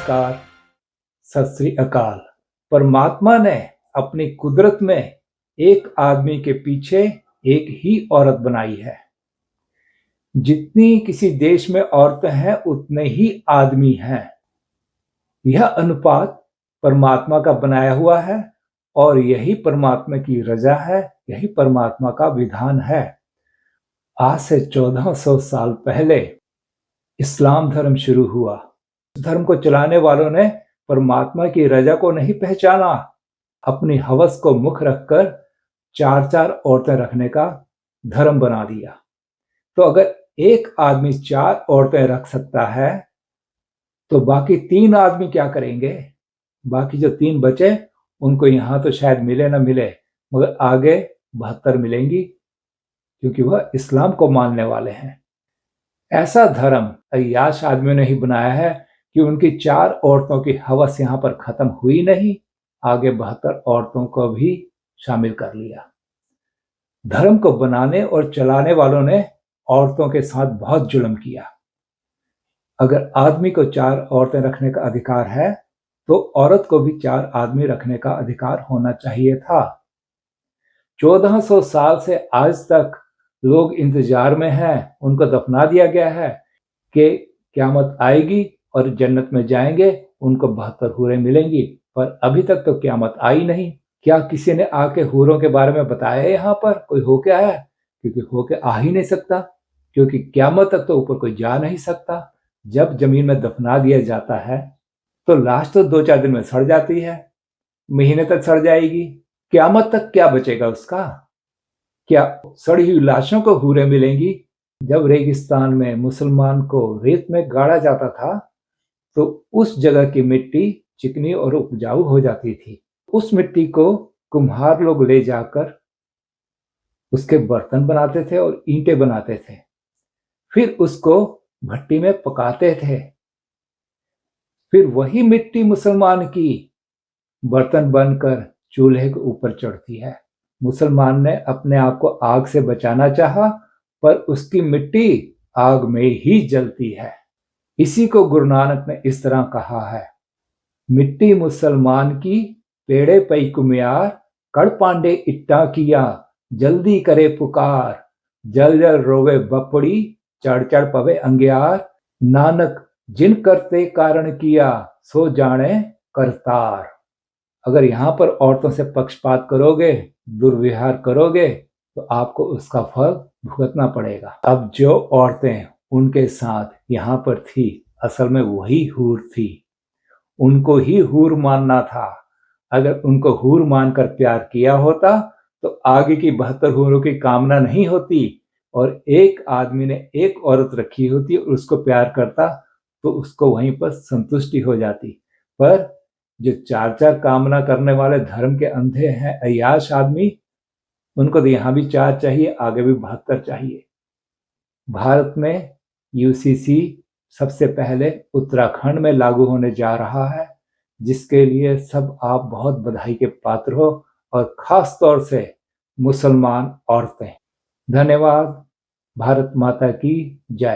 नमस्कार, सत श्री अकाल। परमात्मा ने अपनी कुदरत में एक आदमी के पीछे एक ही औरत बनाई है। जितनी किसी देश में औरतें हैं उतने ही आदमी हैं। यह अनुपात परमात्मा का बनाया हुआ है और यही परमात्मा की रजा है, यही परमात्मा का विधान है। आज से 1400 साल पहले इस्लाम धर्म शुरू हुआ। इस धर्म को चलाने वालों ने परमात्मा की रजा को नहीं पहचाना, अपनी हवस को मुख रखकर चार चार औरतें रखने का धर्म बना दिया। तो अगर एक आदमी 4 औरतें रख सकता है तो बाकी 3 आदमी क्या करेंगे? बाकी जो 3 बचे उनको यहां तो शायद मिले ना मिले, मगर आगे 72 मिलेंगी, क्योंकि वह इस्लाम को मानने वाले हैं। ऐसा धर्म अय्याश आदमियों ने ही बनाया है कि उनकी 4 औरतों की हवस यहां पर खत्म हुई नहीं, आगे 72 औरतों को भी शामिल कर लिया। धर्म को बनाने और चलाने वालों ने औरतों के साथ बहुत जुल्म किया। अगर आदमी को 4 औरतें रखने का अधिकार है तो औरत को भी 4 आदमी रखने का अधिकार होना चाहिए था। 1400 साल से आज तक लोग इंतजार में हैं, उनको दफना दिया गया है कि क़यामत आएगी और जन्नत में जाएंगे, उनको 72 हूरें मिलेंगी, पर अभी तक तो क़यामत आई नहीं। क्या किसी ने आके हूरों के बारे में बताया है? यहाँ पर कोई होके आया? क्योंकि होके आ ही नहीं सकता, क्योंकि क़यामत तक तो ऊपर कोई जा नहीं सकता। जब जमीन में दफना दिया जाता है तो लाश तो 2-4 दिन में सड़ जाती है, महीने तक सड़ जाएगी, क़यामत तक क्या बचेगा उसका? क्या सड़ी हुई लाशों को हूरें मिलेंगी? जब रेगिस्तान में मुसलमान को रेत में गाड़ा जाता था तो उस जगह की मिट्टी चिकनी और उपजाऊ हो जाती थी। उस मिट्टी को कुम्हार लोग ले जाकर उसके बर्तन बनाते थे और ईंटें बनाते थे, फिर उसको भट्टी में पकाते थे। फिर वही मिट्टी मुसलमान की बर्तन बनकर चूल्हे के ऊपर चढ़ती है। मुसलमान ने अपने आप को आग से बचाना चाहा, पर उसकी मिट्टी आग में ही जलती है। इसी को गुरु नानक ने इस तरह कहा है, मिट्टी मुसलमान की पेड़े पई कुम्यार, कड़ पांडे इट्टा किया, जल्दी करे पुकार, जल जल रोवे बपड़ी, चढ़ चढ़ पवे अंग्यार, नानक जिन करते कारण किया, सो जाने करतार। अगर यहां पर औरतों से पक्षपात करोगे, दुर्व्यवहार करोगे, तो आपको उसका फल भुगतना पड़ेगा। अब जो औरतें उनके साथ यहां पर थी, असल में वही हूर थी, उनको ही हूर मानना था। अगर उनको हूर मानकर प्यार किया होता तो आगे की 72 हूरों की कामना नहीं होती, और एक आदमी ने एक औरत रखी होती और उसको प्यार करता तो उसको वहीं पर संतुष्टि हो जाती। पर जो 4-4 कामना करने वाले धर्म के अंधे हैं अय्याश आदमी, उनको तो यहां भी 4 चाहिए, आगे भी 72 चाहिए। भारत में यूसीसी सबसे पहले उत्तराखंड में लागू होने जा रहा है, जिसके लिए सब आप बहुत बधाई के पात्र हो, और खास तौर से मुसलमान औरतें। धन्यवाद। भारत माता की जय।